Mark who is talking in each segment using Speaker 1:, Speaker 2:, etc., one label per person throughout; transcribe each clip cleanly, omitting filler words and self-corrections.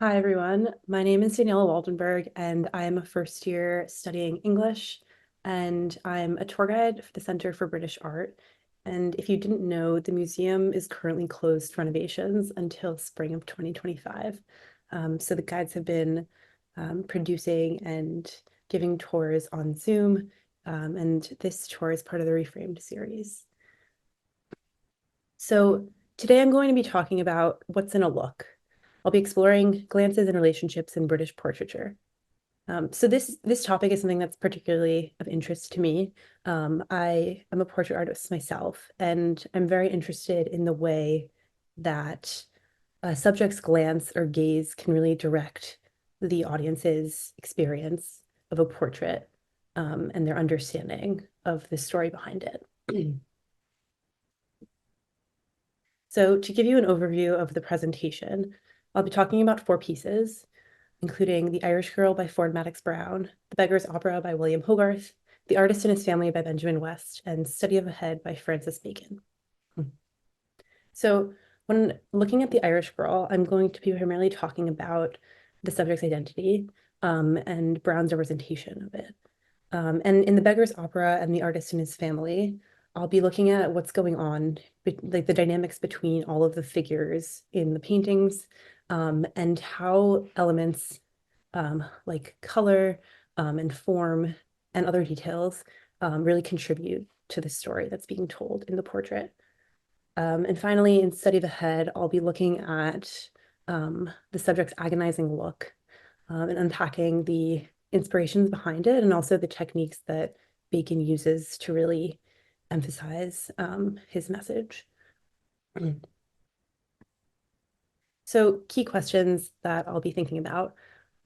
Speaker 1: Hi, everyone. My name is Daniela Woldenberg, and I'm a first year studying English, and I'm a tour guide for the Center for British Art. And if you didn't know, the museum is currently closed for renovations until spring of 2025. So the guides have been producing and giving tours on Zoom, and this tour is part of the Reframed series. So today I'm going to be talking about what's in a look. I'll be exploring glances and relationships in British portraiture. So this topic is something that's particularly of interest to me. I am a portrait artist myself, and I'm very interested in the way that a subject's glance or gaze can really direct the audience's experience of a portrait, and their understanding of the story behind it. So to give you an overview of the presentation, I'll be talking about four pieces, including The Irish Girl by Ford Madox Brown, The Beggar's Opera by William Hogarth, The Artist and His Family by Benjamin West, and Study of a Head by Francis Bacon. So when looking at The Irish Girl, I'm going to be primarily talking about the subject's identity, and Brown's representation of it. And in The Beggar's Opera and The Artist and His Family, I'll be looking at what's going on, like the dynamics between all of the figures in the paintings, and how elements like color, and form and other details really contribute to the story that's being told in the portrait. And finally, in Study the Head, I'll be looking at the subject's agonizing look, and unpacking the inspirations behind it and also the techniques that Bacon uses to really emphasize his message. So key questions that I'll be thinking about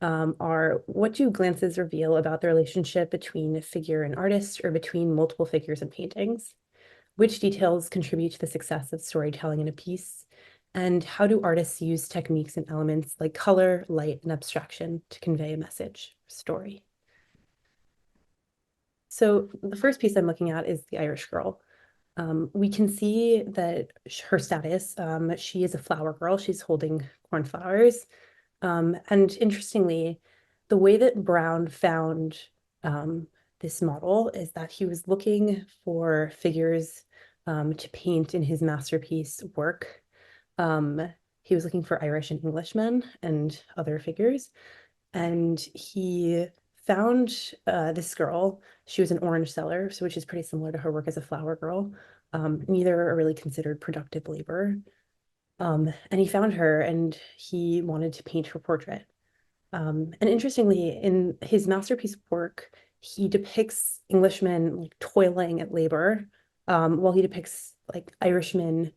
Speaker 1: are, what do glances reveal about the relationship between a figure and artist or between multiple figures and paintings? Which details contribute to the success of storytelling in a piece? And how do artists use techniques and elements like color, light, and abstraction to convey a message or story? So the first piece I'm looking at is The Irish Girl. We can see that her status, she is a flower girl. She's holding cornflowers. And interestingly, the way that Brown found this model is that he was looking for figures to paint in his masterpiece work. He was looking for Irish and Englishmen and other figures. And he found this girl. She was an orange seller, so which is pretty similar to her work as a flower girl. Neither are really considered productive labor. And he found her and he wanted to paint her portrait. And interestingly, in his masterpiece work, he depicts Englishmen like toiling at labor, while he depicts like Irishmen,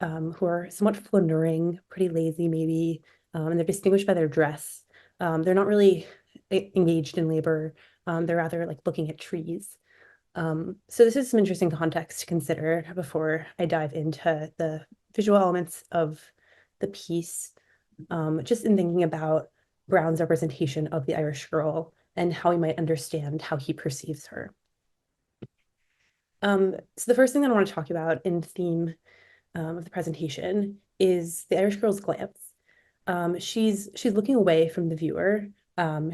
Speaker 1: who are somewhat floundering, pretty lazy maybe, and they're distinguished by their dress. They're not really engaged in labor. They're rather like looking at trees. So this is some interesting context to consider before I dive into the visual elements of the piece, just in thinking about Brown's representation of the Irish girl and how we might understand how he perceives her. So the first thing that I want to talk about in the theme of the presentation is the Irish girl's glance. She's looking away from the viewer.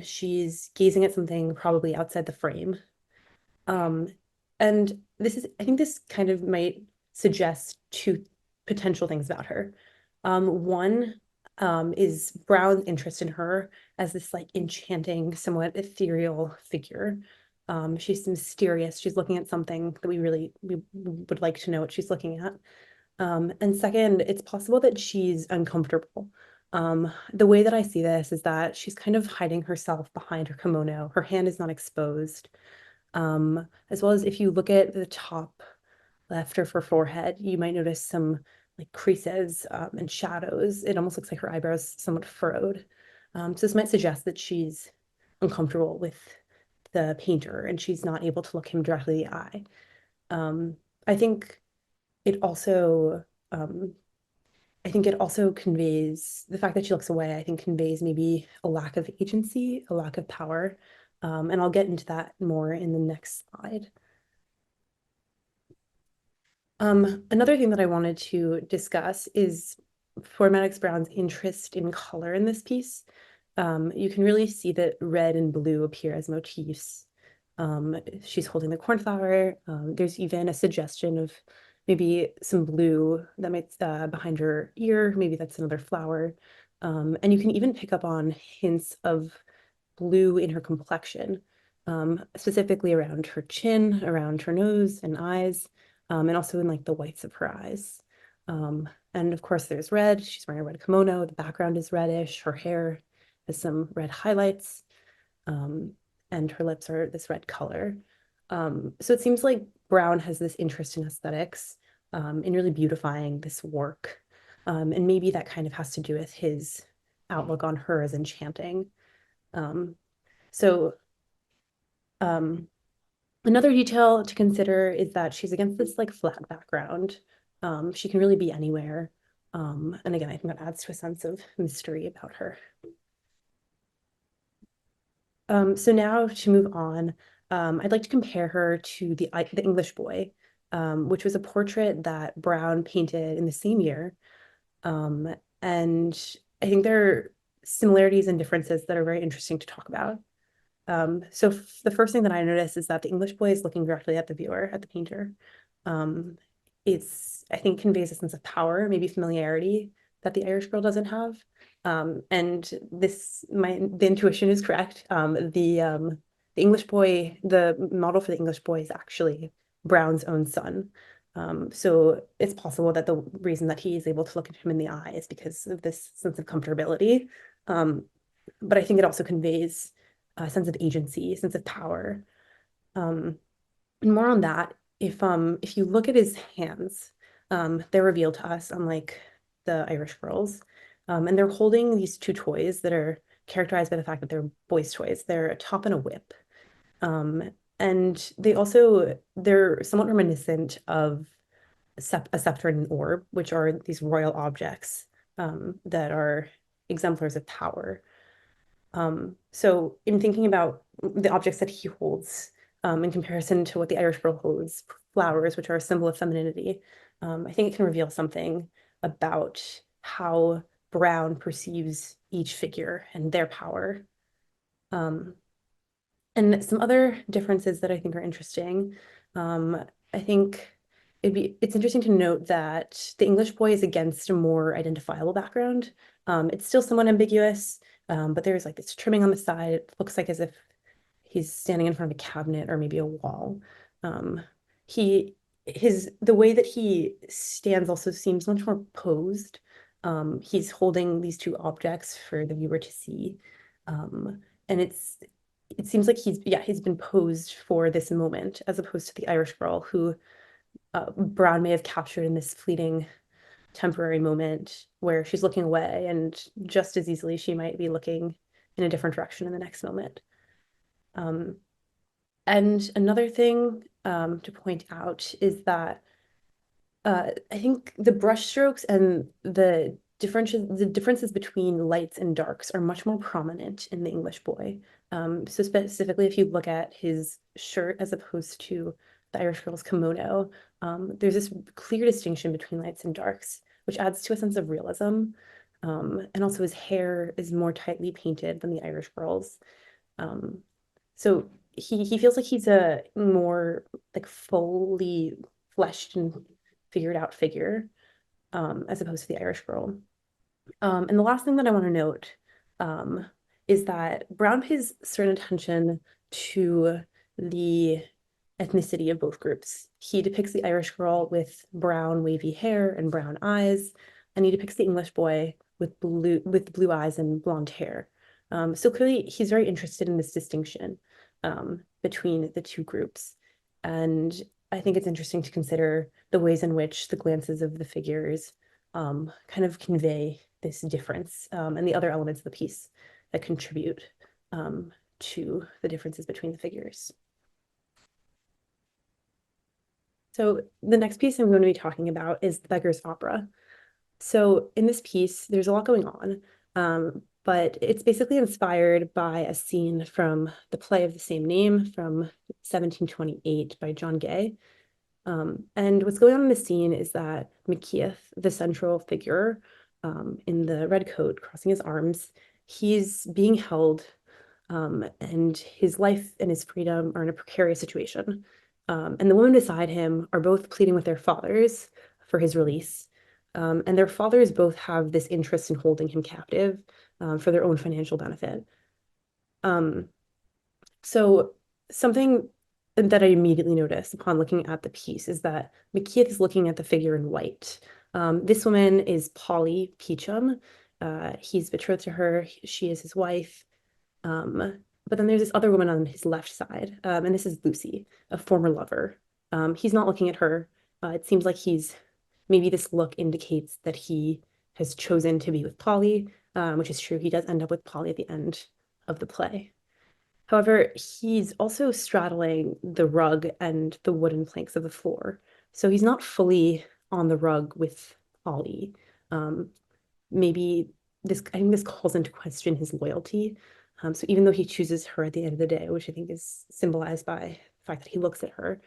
Speaker 1: She's gazing at something probably outside the frame. Um, and I think this kind of might suggest two potential things about her. One is Brown's interest in her as this like enchanting, somewhat ethereal figure. She's mysterious. She's looking at something that we would like to know what she's looking at. And second, it's possible that she's uncomfortable. The way that I see this is that she's kind of hiding herself behind her kimono. Her hand is not exposed. As well as if you look at the top left of her forehead, you might notice some like creases, and shadows. It almost looks like her eyebrows somewhat furrowed. So this might suggest that she's uncomfortable with the painter and she's not able to look him directly in the eye. I think it also um, I think it also conveys the fact that she looks away, I think conveys maybe a lack of agency, a lack of power. And I'll get into that more in the next slide. Another thing that I wanted to discuss is for Madox Brown's interest in color in this piece, you can really see that red and blue appear as motifs. She's holding the cornflower. There's even a suggestion of maybe some blue that might behind her ear. Maybe that's another flower. And you can even pick up on hints of blue in her complexion, specifically around her chin, around her nose and eyes, and also in like the whites of her eyes. And of course, there's red. She's wearing a red kimono. The background is reddish. Her hair has some red highlights, and her lips are this red color. So it seems like Brown has this interest in aesthetics, in really beautifying this work. And maybe that kind of has to do with his outlook on her as enchanting. Um, so another detail to consider is that she's against this like flat background. She can really be anywhere. And again, I think that adds to a sense of mystery about her. So now to move on, I'd like to compare her to the English Boy, which was a portrait that Brown painted in the same year. Um, and I think there are similarities and differences that are very interesting to talk about. So the first thing that I noticed is that the English Boy is looking directly at the viewer, at the painter. Um, I think, conveys a sense of power, maybe familiarity that the Irish girl doesn't have. And the intuition is correct. The English Boy, the model for the English Boy is actually Brown's own son. So it's possible that the reason that he is able to look at him in the eye is because of this sense of comfortability. But I think it also conveys a sense of agency, a sense of power. And more on that, if you look at his hands, they're revealed to us, unlike the Irish girls. And they're holding these two toys that are characterized by the fact that they're boys' toys. They're a top and a whip. And they're somewhat reminiscent of a scepter and an orb, which are these royal objects that are exemplars of power. So in thinking about the objects that he holds, in comparison to what the Irish girl holds, flowers, which are a symbol of femininity, I think it can reveal something about how Brown perceives each figure and their power. Um, and some other differences that I think are interesting. I think it's interesting to note that the English Boy is against a more identifiable background. It's still somewhat ambiguous, but there's like this trimming on the side. It looks like as if he's standing in front of a cabinet or maybe a wall. Um, the way that he stands also seems much more posed. He's holding these two objects for the viewer to see. And it seems like he's been posed for this moment as opposed to the Irish girl who Brown may have captured in this fleeting temporary moment where she's looking away, and just as easily she might be looking in a different direction in the next moment. Um, and another thing to point out is that I think the brushstrokes and the differences between lights and darks are much more prominent in the English Boy. So specifically, if you look at his shirt as opposed to the Irish girl's kimono, there's this clear distinction between lights and darks, which adds to a sense of realism. And also his hair is more tightly painted than the Irish girl's. Um, so he feels like he's a more like fully fleshed and figured out figure, as opposed to the Irish girl. And the last thing that I want to note um, is that Brown pays certain attention to the ethnicity of both groups. He depicts the Irish girl with brown wavy hair and brown eyes, and he depicts the English boy with blue eyes and blonde hair. So clearly he's very interested in this distinction between the two groups. And I think it's interesting to consider the ways in which the glances of the figures kind of convey this difference, and the other elements of the piece that contribute to the differences between the figures. So the next piece I'm going to be talking about is the Beggar's Opera. So in this piece, there's a lot going on, but it's basically inspired by a scene from the play of the same name from 1728 by John Gay. And what's going on in the scene is that Maciath, the central figure, in the red coat, crossing his arms. He's being held, and his life and his freedom are in a precarious situation. And the women beside him are both pleading with their fathers for his release. And their fathers both have this interest in holding him captive, for their own financial benefit. Um, so something that I immediately noticed upon looking at the piece is that McKeith is looking at the figure in white. This woman is Pauli Peachum. He's betrothed to her. She is his wife. But then there's this other woman on his left side, and this is Lucy, a former lover. He's not looking at her. It seems like maybe this look indicates that he has chosen to be with Pauli, which is true. He does end up with Pauli at the end of the play. However, he's also straddling the rug and the wooden planks of the floor. So he's not fully on the rug with Pauli. Um, Maybe I think this calls into question his loyalty. So even though he chooses her at the end of the day, which I think is symbolized by the fact that he looks at her,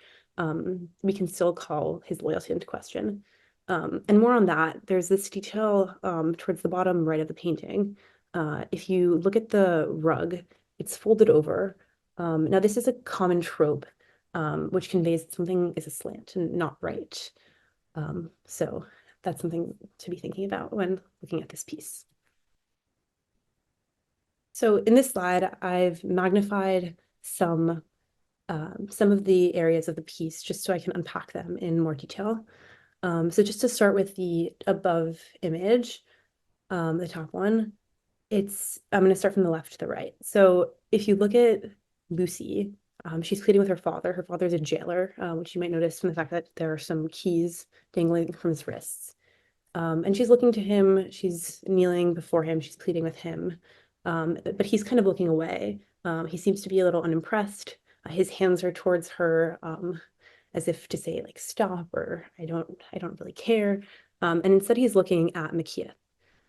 Speaker 1: we can still call his loyalty into question. And more on that, there's this detail towards the bottom right of the painting. If you look at the rug, it's folded over. Now, this is a common trope, which conveys that something is aslant and not right. So that's something to be thinking about when looking at this piece. So in this slide, I've magnified some of the areas of the piece just so I can unpack them in more detail. So just to start with the above image, the top one, I'm going to start from the left to the right. So if you look at Lucy, she's pleading with her father. Her father's a jailer, which you might notice from the fact that there are some keys dangling from his wrists. And she's looking to him, she's kneeling before him, she's pleading with him. But he's kind of looking away. He seems to be a little unimpressed. His hands are towards her, as if to say, like, stop, or I don't really care. And instead he's looking at McKeith.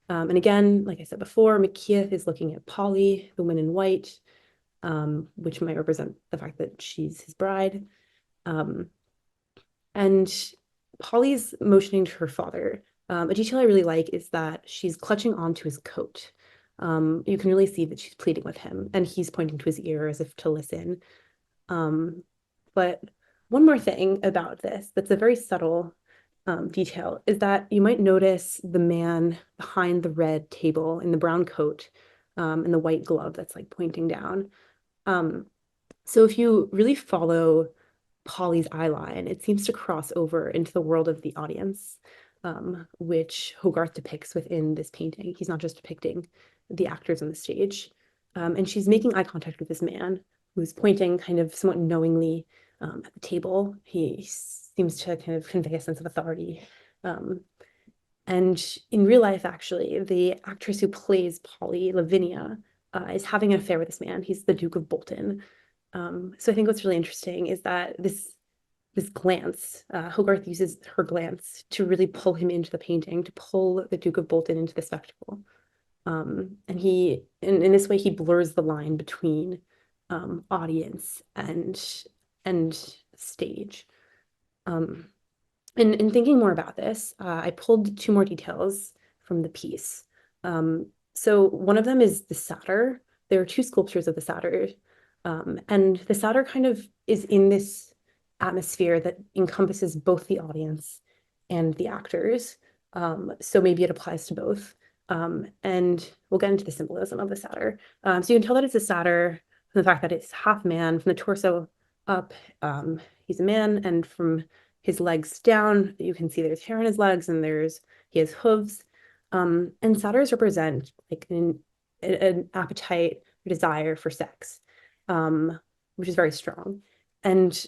Speaker 1: And again, like I said before, McKeith is looking at Pauli, the woman in white, which might represent the fact that she's his bride. And Polly's motioning to her father. A detail I really like is that she's clutching onto his coat. You can really see that she's pleading with him, and he's pointing to his ear as if to listen. But one more thing about this that's a very subtle detail is that you might notice the man behind the red table in the brown coat, and the white glove that's like pointing down. So if you really follow Polly's eye line, it seems to cross over into the world of the audience, which Hogarth depicts within this painting. He's not just depicting the actors on the stage. And she's making eye contact with this man who's pointing kind of somewhat knowingly at the table. He seems to kind of convey a sense of authority. And in real life, actually, the actress who plays Pauli, Lavinia, is having an affair with this man. He's the Duke of Bolton. So I think what's really interesting is that this glance, Hogarth uses her glance to really pull him into the painting, to pull the Duke of Bolton into the spectacle. And in this way, he blurs the line between audience and stage. In thinking more about this, I pulled two more details from the piece. So one of them is the satyr. There are two sculptures of the satyr. And the satyr kind of is in this atmosphere that encompasses both the audience and the actors. So maybe it applies to both. And we'll get into the symbolism of the satyr. So you can tell that it's a satyr from the fact that it's half man, from the torso up, he's a man, and from his legs down, you can see there's hair on his legs and he has hooves. And satyrs represent like an appetite or desire for sex, which is very strong. And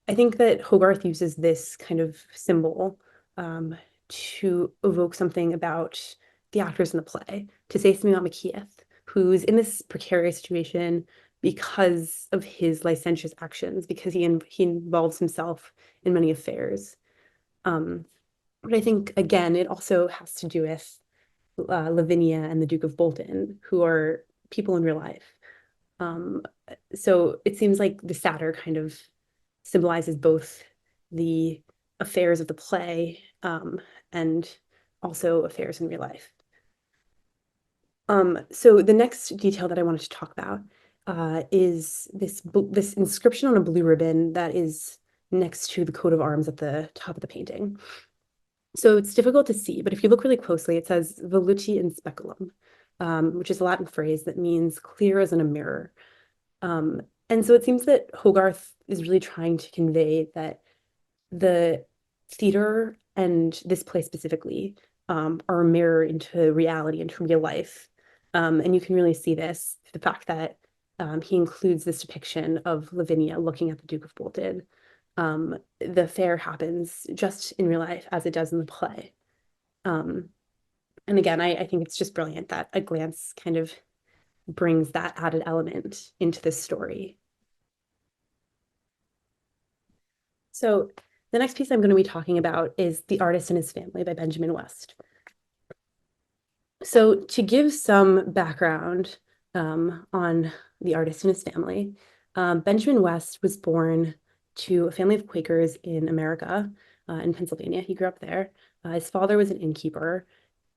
Speaker 1: I think that Hogarth uses this kind of symbol to evoke something about the actors in the play, to say something about McKeith, who's in this precarious situation because of his licentious actions, because he involves himself in many affairs. But I think, again, it also has to do with Lavinia and the Duke of Bolton, who are people in real life. So it seems like the satyr kind of symbolizes both the affairs of the play, and also affairs in real life. So the next detail that I wanted to talk about is this inscription on a blue ribbon that is next to the coat of arms at the top of the painting. So it's difficult to see, but if you look really closely, it says "Veluti in speculum," which is a Latin phrase that means clear as in a mirror. Um, and so it seems that Hogarth is really trying to convey that the theater and this play specifically are a mirror into reality, into real life. And you can really see this, the fact that he includes this depiction of Lavinia looking at the Duke of Bolton. The affair happens just in real life as it does in the play. Um, and again, I think it's just brilliant that a glance kind of brings that added element into this story. So the next piece I'm going to be talking about is The Artist and His Family by Benjamin West. So to give some background on the artist and his family, Benjamin West was born to a family of Quakers in America, in Pennsylvania. He grew up there. His father was an innkeeper,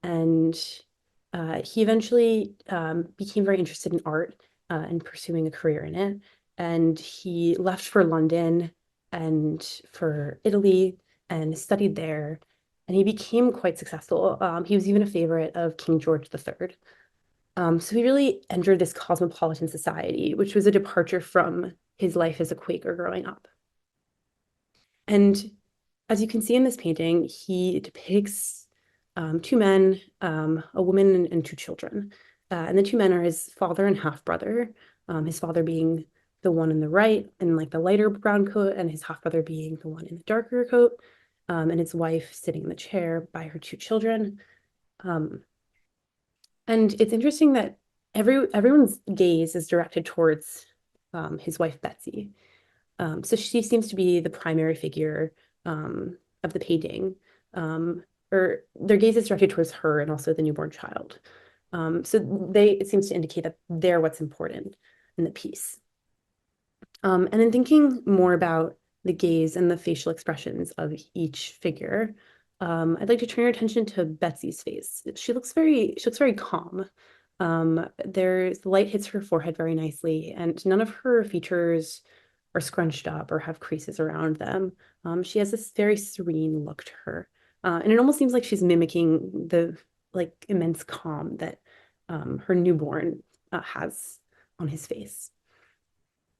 Speaker 1: and he eventually became very interested in art and pursuing a career in it. And he left for London and for Italy and studied there. And he became quite successful. He was even a favorite of King George III. So he really entered this cosmopolitan society, which was a departure from his life as a Quaker growing up. And as you can see in this painting, he depicts two men, a woman, and two children. And the two men are his father and half-brother, his father being the one in the right in like the lighter brown coat, and his half-brother being the one in the darker coat, and his wife sitting in the chair by her two children. Um, and it's interesting that everyone's gaze is directed towards his wife, Betsy. So she seems to be the primary figure of the painting, or their gaze is directed towards her and also the newborn child. So it seems to indicate that they're what's important in the piece. And in thinking more about the gaze and the facial expressions of each figure, I'd like to turn your attention to Betsy's face. She looks very calm. The light hits her forehead very nicely, and none of her features are scrunched up or have creases around them. She has this very serene look to her. And it almost seems like she's mimicking the like immense calm that her newborn has on his face.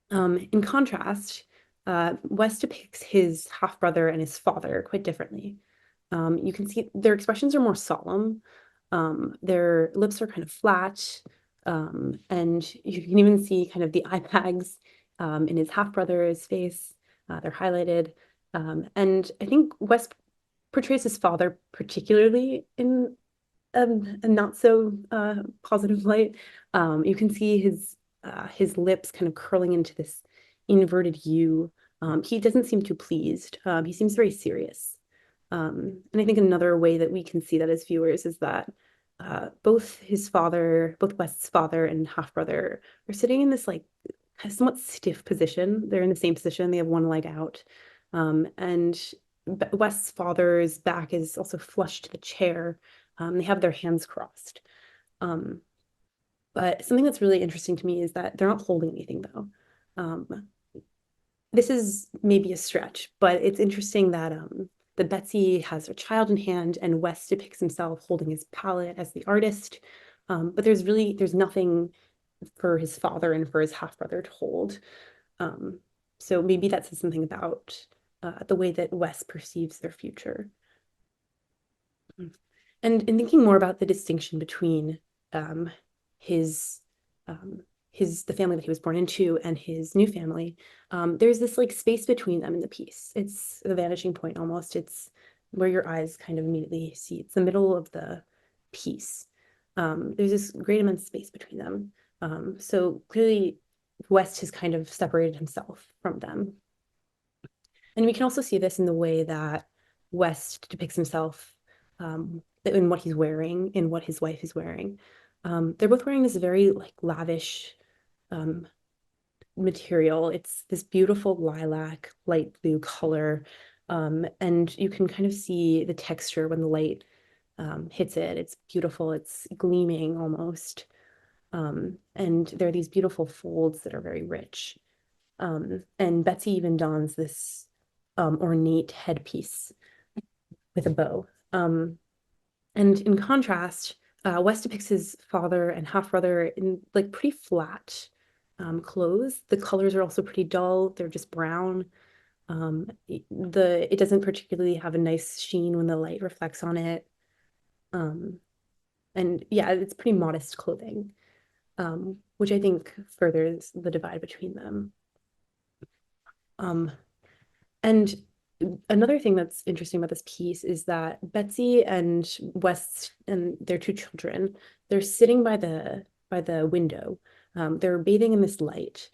Speaker 1: In contrast, West depicts his half-brother and his father quite differently. You can see their expressions are more solemn. Their lips are kind of flat, and you can even see kind of the eye bags in his half-brother's face. They're highlighted. And I think West portrays his father particularly in a not so positive light. You can see his lips kind of curling into this inverted U. He doesn't seem too pleased. He seems very serious. And I think another way that we can see that as viewers is that both West's father and half brother are sitting in this like somewhat stiff position. They're in the same position. They have one leg out. And West's father's back is also flush to the chair. They have their hands crossed. Um, but something that's really interesting to me is that they're not holding anything though. Um, this is maybe a stretch, but it's interesting that Betsy has her child in hand and West depicts himself holding his palette as the artist. But there's nothing for his father and for his half brother to hold. Um, so maybe that says something about the way that West perceives their future. And in thinking more about the distinction between um, his um, the family that he was born into and his new family, there's this like space between them in the piece. It's the vanishing point almost. It's where your eyes kind of immediately see. It's the middle of the piece. There's this great immense space between them. So clearly, West has kind of separated himself from them. And we can also see this in the way that West depicts himself in what he's wearing, in what his wife is wearing. They're both wearing this very like lavish um, material. It's this beautiful lilac, light blue color. And you can kind of see the texture when the light hits it. It's beautiful. It's gleaming almost. And there are these beautiful folds that are very rich. And Betsy even dons this ornate headpiece with a bow. And in contrast, West depicts his father and half-brother in like pretty flat clothes. The colors are also pretty dull. They're just brown. It doesn't particularly have a nice sheen when the light reflects on it. Um, and yeah, it's pretty modest clothing, which I think furthers the divide between them. Um, and another thing that's interesting about this piece is that Betsy and West and their two children, they're sitting by the window. They're bathing in this light.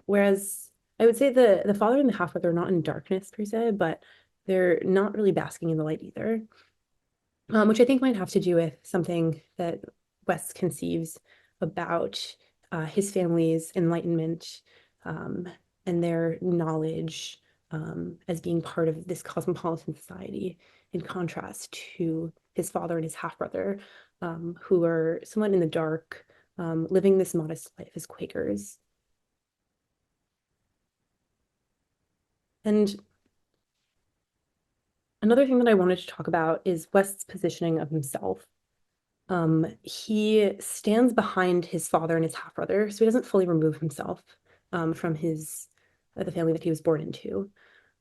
Speaker 1: Whereas I would say the father and the half brother are not in darkness per se, but they're not really basking in the light either. Which I think might have to do with something that West conceives about his family's enlightenment um, and their knowledge as being part of this cosmopolitan society, in contrast to his father and his half-brother, who are somewhat in the dark, living this modest life as Quakers. And another thing that I wanted to talk about is West's positioning of himself. He stands behind his father and his half-brother, so he doesn't fully remove himself from the family that he was born into.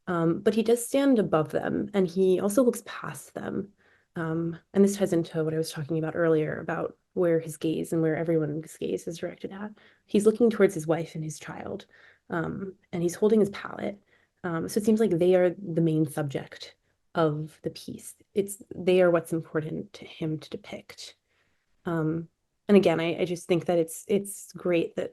Speaker 1: But he does stand above them, and he also looks past them. And this ties into what I was talking about earlier about where his gaze and where everyone's gaze is directed at. He's looking towards his wife and his child, and he's holding his palette. So it seems like they are the main subject of the piece. They are what's important to him to depict. And again, I just think that it's great that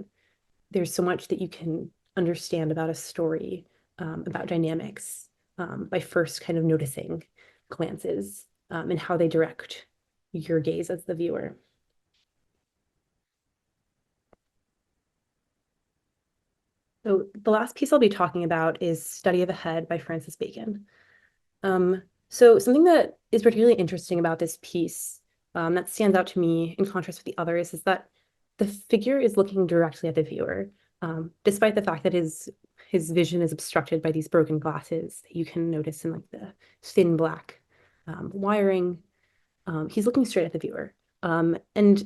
Speaker 1: there's so much that you can understand about a story, about dynamics, by first kind of noticing glances, and how they direct your gaze as the viewer. So the last piece I'll be talking about is Study of the Head by Francis Bacon. So something that is particularly interesting about this piece, that stands out to me in contrast with the others, is that the figure is looking directly at the viewer, despite the fact that his vision is obstructed by these broken glasses that you can notice in like the thin black wiring. He's looking straight at the viewer. And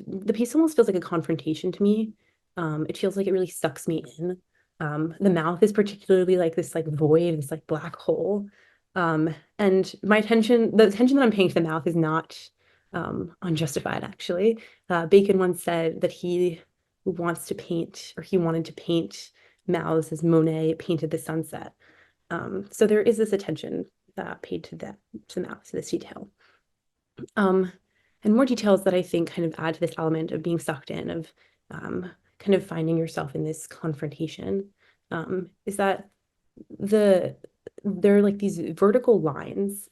Speaker 1: the piece almost feels like a confrontation to me. It feels like it really sucks me in. The mouth is particularly like this like void, this like black hole. And the attention that I'm paying to the mouth is not unjustified, actually. Bacon once said that he wants to paint, or he wanted to paint mouths as Monet painted the sunset. So there is this attention paid to the mouth, to this detail. And more details that I think kind of add to this element of being sucked in, of kind of finding yourself in this confrontation, is that there are like these vertical lines.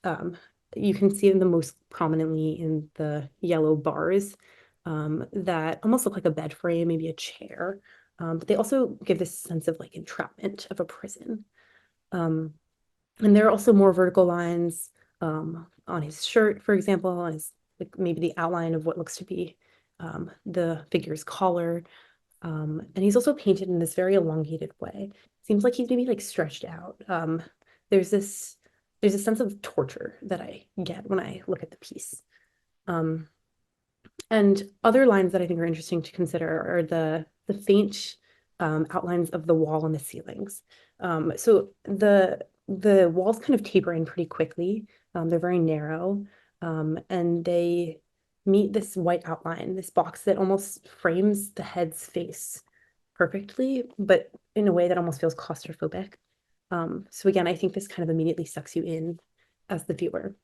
Speaker 1: You can see them the most prominently in the yellow bars, that almost look like a bed frame, maybe a chair. But they also give this sense of like entrapment of a prison. Um, and there are also more vertical lines on his shirt, for example, on his like maybe the outline of what looks to be the figure's collar. And he's also painted in this very elongated way. Seems like he's maybe like stretched out. There's this there's a sense of torture that I get when I look at the piece. Um, and other lines that I think are interesting to consider are the faint outlines of the wall and the ceilings. So the walls kind of taper in pretty quickly. They're very narrow, and they meet this white outline, this box that almost frames the head's face perfectly, but in a way that almost feels claustrophobic. So again, I think this kind of immediately sucks you in as the viewer.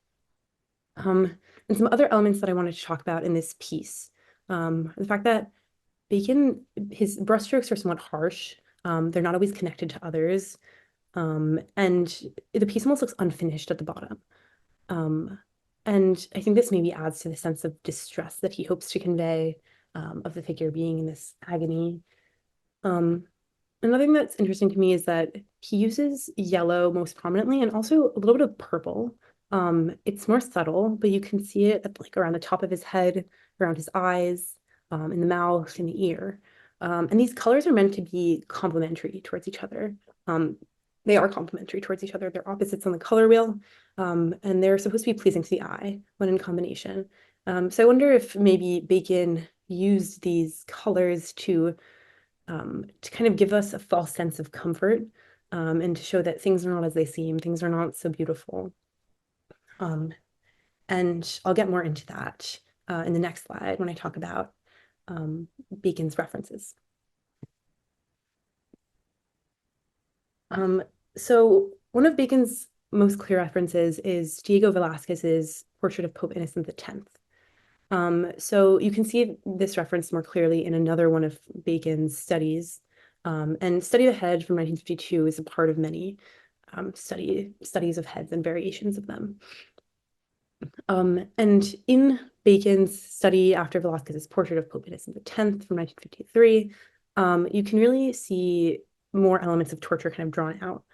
Speaker 1: And some other elements that I wanted to talk about in this piece. The fact that Bacon, his brushstrokes are somewhat harsh. They're not always connected to others. And the piece almost looks unfinished at the bottom. And I think this maybe adds to the sense of distress that he hopes to convey, of the figure being in this agony. Another thing that's interesting to me is that he uses yellow most prominently and also a little bit of purple. It's more subtle, but you can see it like around the top of his head, around his eyes, in the mouth, in the ear. And these colors are meant to be complementary towards each other. They are complementary towards each other. They're opposites on the color wheel, and they're supposed to be pleasing to the eye when in combination. So I wonder if maybe Bacon used these colors to kind of give us a false sense of comfort, and to show that things are not as they seem, things are not so beautiful. Um, and I'll get more into that in the next slide when I talk about Bacon's references. Um, so one of Bacon's most clear references is Diego Velázquez's portrait of Pope Innocent X. So you can see this reference more clearly in another one of Bacon's studies. And Study of the Head from 1952 is a part of many studies of heads and variations of them. And in Bacon's study after Velázquez's portrait of Pope Innocent X from 1953, you can really see more elements of torture kind of drawn out.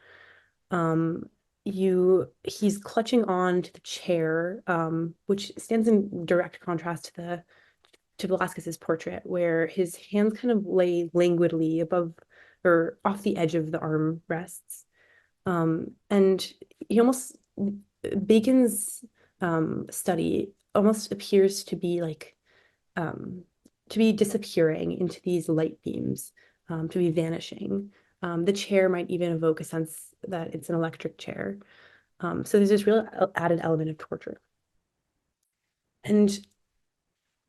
Speaker 1: He's clutching on to the chair, which stands in direct contrast to Velázquez's portrait, where his hands kind of lay languidly above or off the edge of the arm rests. And he almost Bacon's study almost appears to be like to be disappearing into these light beams, to be vanishing. The chair might even evoke a sense that it's an electric chair. So there's this real added element of torture. And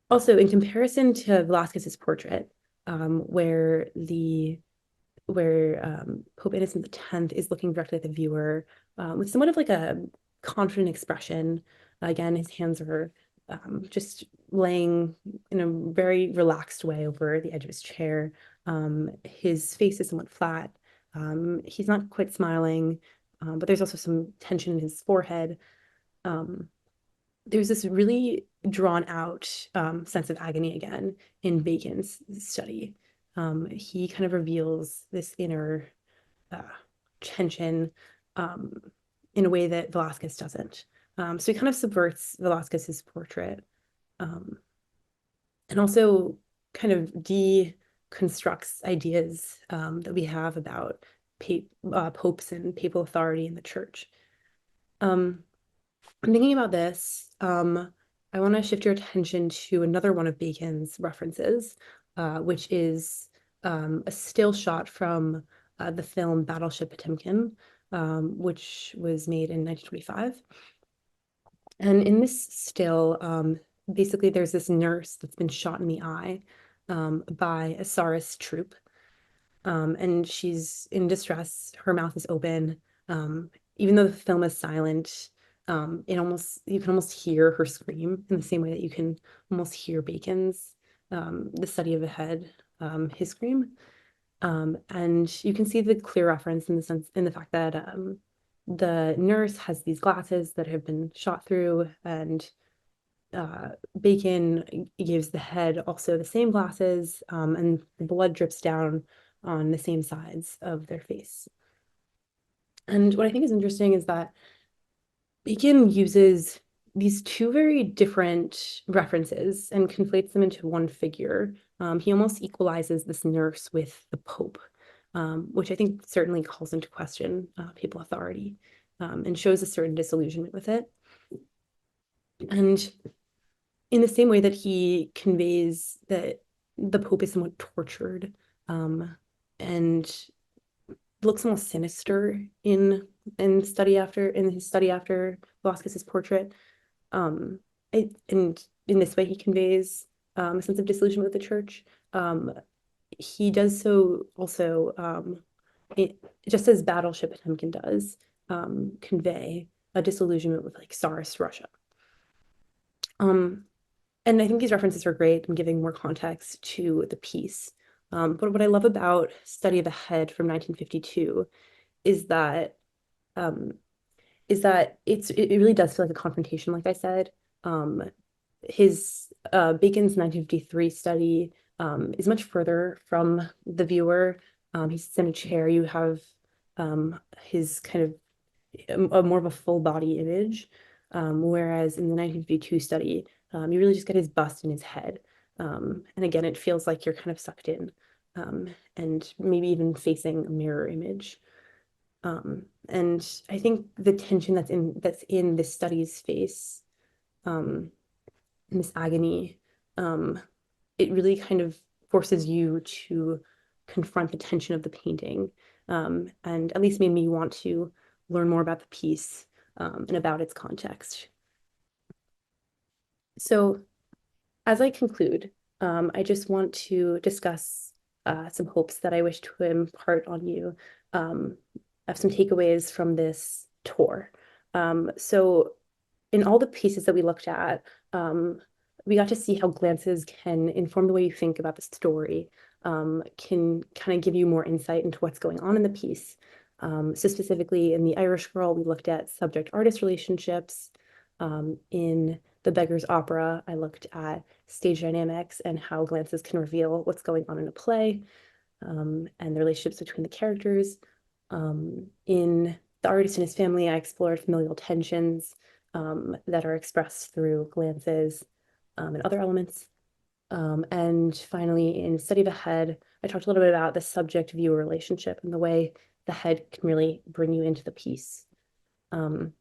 Speaker 1: also, in comparison to Velázquez's portrait, where Pope Innocent X is looking directly at the viewer, with somewhat of like a confident expression. Again, his hands are just laying in a very relaxed way over the edge of his chair. His face is somewhat flat. He's not quite smiling, but there's also some tension in his forehead. There's this really drawn out sense of agony again in Bacon's study. He kind of reveals this inner uh, tension in a way that Velázquez doesn't. So he kind of subverts Velázquez's portrait, and also kind of deconstructs ideas that we have about popes and papal authority in the church. Um, I'm thinking about this. I want to shift your attention to another one of Bacon's references, which is a still shot from the film Battleship Potemkin, which was made in 1925. And in this still, basically there's this nurse that's been shot in the eye by a Tsarist troop. And she's in distress. Her mouth is open. Even though the film is silent, you can almost hear her scream in the same way that you can almost hear Bacon's The Study of the Head, his scream. And you can see the clear reference in the fact that the nurse has these glasses that have been shot through, and Bacon gives the head also the same glasses, and the blood drips down on the same sides of their face. And what I think is interesting is that Bacon uses these two very different references and conflates them into one figure. He almost equalizes this nurse with the Pope, which I think certainly calls into question papal authority, and shows a certain disillusionment with it. And in the same way that he conveys that the Pope is somewhat tortured, and looks almost sinister in his study after Velázquez's portrait. And in this way, he conveys a sense of disillusionment with the church. He does so also, just as Battleship Potemkin does, convey a disillusionment with like Tsarist Russia. And I think these references are great in giving more context to the piece. But what I love about Study of the Head from 1952 is that it really does feel like a confrontation, like I said. His Bacon's 1953 study is much further from the viewer. He sits in a chair. You have his kind of a more of a full body image. whereas in the 1952 study, you really just get his bust in his head. And again, it feels like you're kind of sucked in, and maybe even facing a mirror image. And I think the tension that's in this study's face, um, and this agony, um, it really kind of forces you to confront the tension of the painting, and at least made me want to learn more about the piece, and about its context. So, as I conclude, I just want to discuss some hopes that I wish to impart on you, um, of some takeaways from this tour. So, in all the pieces that we looked at, we got to see how glances can inform the way you think about the story, can kind of give you more insight into what's going on in the piece. So specifically in The Irish Girl, we looked at subject-artist relationships. In The Beggar's Opera, I looked at stage dynamics and how glances can reveal what's going on in a play, and the relationships between the characters. In The Artist and His Family, I explored familial tensions, that are expressed through glances, and other elements. And finally, in Study of the Head, I talked a little bit about the subject-viewer relationship and the way the head can really bring you into the piece. Um,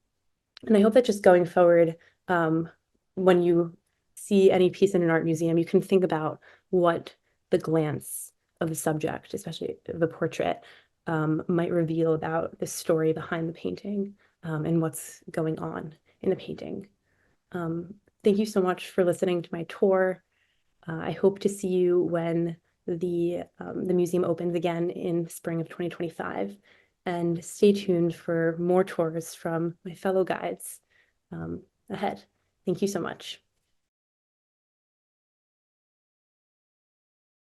Speaker 1: and I hope that just going forward, um, when you see any piece in an art museum, you can think about what the glance of the subject, especially the portrait, might reveal about the story behind the painting, and what's going on in the painting. Um, Thank you so much for listening to my tour. I hope to see you when the museum opens again in spring of 2025. And stay tuned for more tours from my fellow guides, ahead. Thank you so much.